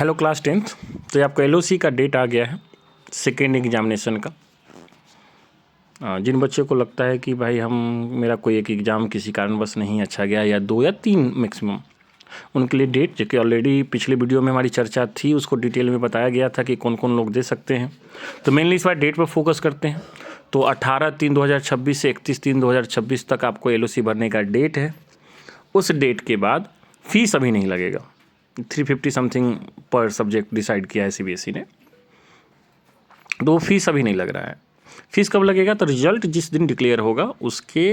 Hello class 10th। तो ये आपका एलओसी का डेट आ गया है सेकेंड एग्जामिनेशन का। जिन बच्चों को लगता है कि भाई मेरा कोई एक एग्ज़ाम किसी कारणवश नहीं अच्छा गया या 2 या 3 मैक्सिमम, उनके लिए डेट जो कि ऑलरेडी पिछले वीडियो में हमारी चर्चा थी, उसको डिटेल में बताया गया था कि कौन कौन लोग दे सकते हैं। तो मेनली इस बार डेट पर फोकस करते हैं। तो 18/3/2026 से 31/3/2026 तक आपको एलओसी भरने का डेट है। उस डेट के बाद फीस अभी नहीं लगेगा। 350 समथिंग पर सब्जेक्ट डिसाइड किया है सीबीएसई ने, तो फीस अभी नहीं लग रहा है। फीस कब लगेगा? तो रिजल्ट जिस दिन डिक्लेयर होगा उसके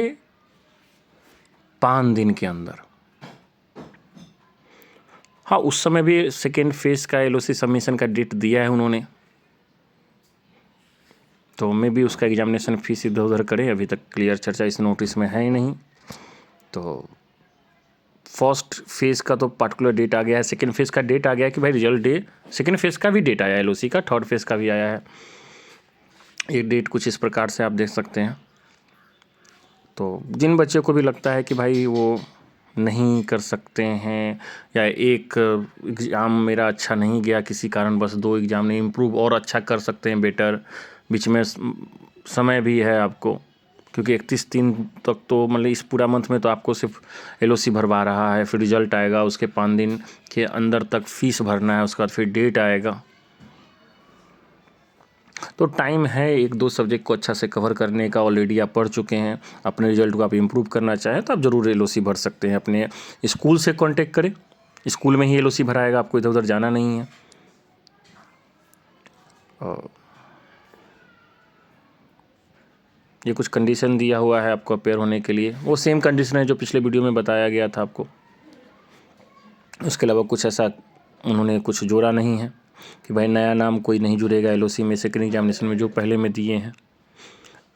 5 दिन के अंदर। हाँ, उस समय भी सेकेंड फेज का एलओसी सबमिशन का डेट दिया है उन्होंने, तो मैं भी उसका एग्जामिनेशन फीस इधर उधर करें, अभी तक क्लियर चर्चा इस नोटिस में है ही नहीं। तो फर्स्ट फेज़ का तो पार्टिकुलर डेट आ गया है, सेकेंड फेज़ का डेट आ गया है कि भाई रिजल्ट डे, सेकेंड फेज़ का भी डेट आया है एलओसी का, थर्ड फेज़ का भी आया है। ये डेट कुछ इस प्रकार से आप देख सकते हैं। तो जिन बच्चों को भी लगता है कि भाई वो नहीं कर सकते हैं या एक एग्ज़ाम मेरा अच्छा नहीं गया किसी कारण, बस 2 एग्ज़ाम नहीं, इम्प्रूव और अच्छा कर सकते हैं बेटर, बीच में समय भी है आपको, क्योंकि 31/3 तक तो मतलब इस पूरा मंथ में तो आपको सिर्फ एलओसी भरवा रहा है, फिर रिजल्ट आएगा, उसके 5 दिन के अंदर तक फीस भरना है, उसके बाद फिर डेट आएगा। तो टाइम है 1-2 सब्जेक्ट को अच्छा से कवर करने का। ऑलरेडी आप पढ़ चुके हैं, अपने रिजल्ट को आप इम्प्रूव करना चाहें तो आप ज़रूर एलओसी भर सकते हैं। अपने स्कूल से कांटेक्ट करें, स्कूल में ही एलओसी भराएगा, आपको इधर उधर जाना नहीं है। और ये कुछ कंडीशन दिया हुआ है आपको अपेयर होने के लिए, वो सेम कंडीशन है जो पिछले वीडियो में बताया गया था आपको। उसके अलावा कुछ ऐसा उन्होंने कुछ जोड़ा नहीं है कि भाई नया नाम कोई नहीं जुड़ेगा एलओसी में सेकेंड एग्जामिनेशन में, जो पहले में दिए हैं।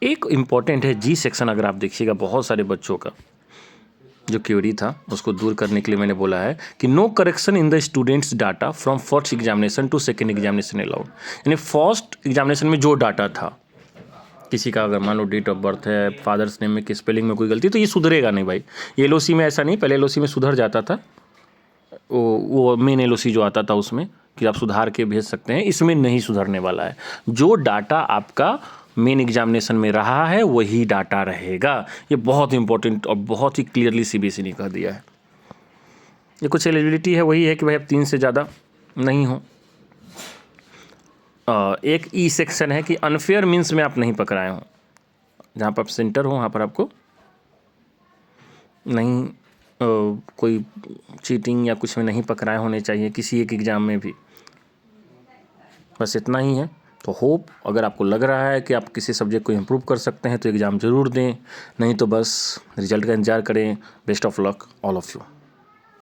एक इम्पॉर्टेंट है जी सेक्शन, अगर आप देखिएगा बहुत सारे बच्चों का जो क्वेरी था उसको दूर करने के लिए मैंने बोला है कि no correction in the students data from first examination to second examination allowed. यानी फर्स्ट एग्जामिनेशन में जो डाटा था, किसी का अगर मान लो डेट ऑफ बर्थ है, फादर्स नेम में, स्पेलिंग में कोई गलती, तो ये सुधरेगा नहीं भाई। ये एलओसी में ऐसा नहीं, पहले एलओसी में सुधर जाता था, वो मेन एलओसी जो आता था उसमें कि आप सुधार के भेज सकते हैं, इसमें नहीं सुधरने वाला है। जो डाटा आपका मेन एग्जामिनेशन में रहा है वही डाटा रहेगा। ये बहुत इंपॉर्टेंट और बहुत ही क्लियरली सीबीएसई ने कह दिया है। ये कुछ एलिजिबिलिटी है, वही है कि भाई आप 3 से ज़्यादा नहीं हो। एक ई सेक्शन है कि अनफेयर मीन्स में आप नहीं पकड़ाए हों, जहाँ पर आप सेंटर हो वहाँ पर आपको नहीं कोई चीटिंग या कुछ में नहीं पकड़ाए होने चाहिए किसी एक एग्ज़ाम में भी। बस इतना ही है। तो होप, अगर आपको लग रहा है कि आप किसी सब्जेक्ट को इम्प्रूव कर सकते हैं तो एग्ज़ाम ज़रूर दें, नहीं तो बस रिजल्ट का इंतज़ार करें। Best of luck all of you.